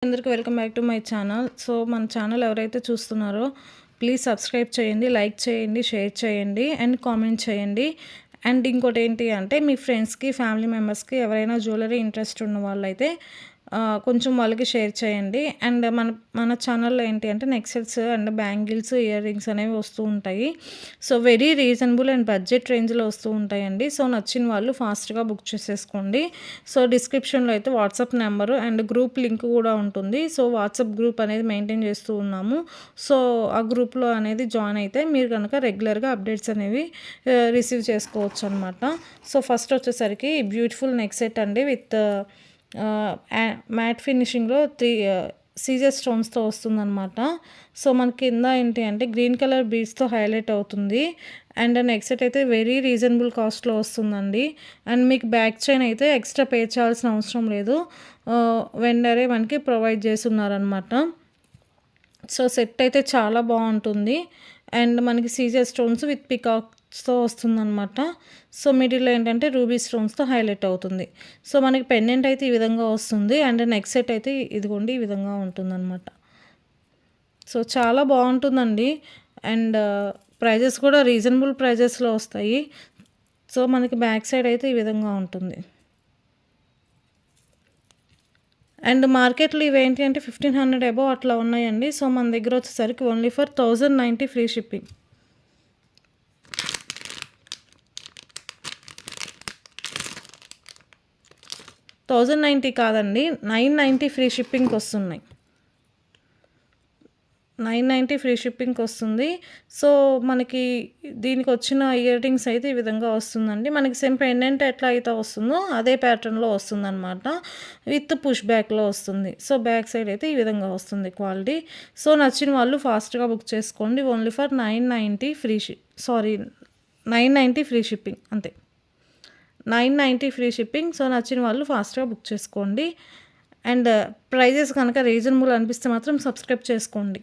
అందరికి welcome back to my channel. So మన channel ఎవరైతే చూస్తున్నారో ప్లీజ్ సబ్స్క్రైబ్ చేయండి, లైక్ చేయండి, షేర్ చేయండి అండ్ కామెంట్ చేయండి. అండ్ ఇంకోటి ఏంటి అంటే మీ ఫ్రెండ్స్కి, ఫ్యామిలీ మెంబర్స్కి ఎవరైనా జ్యువెలరీ ఇంట్రెస్ట్ ఉన్న వాళ్ళైతే కొంచెం వాళ్ళకి షేర్ చేయండి. అండ్ మన మన ఛానల్లో ఏంటి అంటే necklace and bangles, ear rings అనేవి వస్తూ ఉంటాయి. So very reasonable and budget రేంజ్లో వస్తూ ఉంటాయండి. సో నచ్చిన వాళ్ళు ఫాస్ట్గా బుక్ చేసేసుకోండి. సో డిస్క్రిప్షన్లో అయితే WhatsApp number and group link కూడా ఉంటుంది. సో వాట్సాప్ గ్రూప్ అనేది మెయింటైన్ చేస్తూ ఉన్నాము. సో ఆ గ్రూప్లో అనేది జాయిన్ అయితే మీరు కనుక రెగ్యులర్గా అప్డేట్స్ అనేవి రిసీవ్ చేసుకోవచ్చు అనమాట. సో ఫస్ట్ వచ్చేసరికి బ్యూటిఫుల్ నెక్ సెట్ అండి విత్ మ్యాట్ ఫినిషింగ్లో 3 సీజర్ స్టోన్స్తో వస్తుందన్నమాట. సో మన కింద ఏంటి అంటే గ్రీన్ కలర్ బీడ్స్తో హైలైట్ అవుతుంది. అండ్ నెక్ సెట్ అయితే వెరీ రీజనబుల్ కాస్ట్లో వస్తుందండి. అండ్ మీకు బ్యాక్ చైన్ అయితే ఎక్స్ట్రా పే చేయాల్సిన అవసరం లేదు, వెండరే మనకి ప్రొవైడ్ చేస్తున్నారనమాట. సో సెట్ అయితే చాలా బాగుంటుంది. అండ్ మనకి సీజర్ స్టోన్స్ విత్ పికాక్స్తో వస్తుందన్నమాట. సో మిడిల్లో ఏంటంటే రూబీ స్టోన్స్తో హైలైట్ అవుతుంది. సో మనకి పెండెంట్ అయితే ఈ విధంగా వస్తుంది. అండ్ నెక్ సెట్ అయితే ఇదిగోండి ఈ విధంగా ఉంటుందన్నమాట. సో చాలా బాగుంటుందండి. అండ్ ప్రైజెస్ కూడా రీజనబుల్ ప్రైజెస్లో వస్తాయి. సో మనకి బ్యాక్ సైడ్ అయితే ఈ విధంగా ఉంటుంది. అండ్ మార్కెట్లో ఇవేంటి అంటే 1500 అబోవ్ అట్లా ఉన్నాయండి. సో మన దగ్గర వచ్చేసరికి ఓన్లీ ఫర్ 1090 ఫ్రీ షిప్పింగ్. 1090 కాదండి, 990 ఫ్రీ షిప్పింగ్కి వస్తున్నాయి. 990 ఫ్రీ షిప్పింగ్కి వస్తుంది. సో మనకి దీనికి వచ్చిన ఇయర్ రింగ్స్ అయితే ఈ విధంగా వస్తుందండి. మనకి సేమ్ పెండెంట్ ఎట్లా అయితే వస్తుందో అదే ప్యాటర్న్లో వస్తుందన్నమాట. విత్ పుష్ బ్యాక్లో వస్తుంది. సో బ్యాక్ సైడ్ అయితే ఈ విధంగా వస్తుంది క్వాలిటీ. సో నచ్చిన వాళ్ళు ఫాస్ట్గా బుక్ చేసుకోండి. ఓన్లీ ఫర్ 990 ఫ్రీ షిప్పింగ్ అంతే. 990 ఫ్రీ షిప్పింగ్. సో నచ్చిన వాళ్ళు ఫాస్ట్గా బుక్ చేసుకోండి. అండ్ ప్రైజెస్ కనుక రీజనబుల్ అనిపిస్తే మాత్రం సబ్స్క్రైబ్ చేసుకోండి.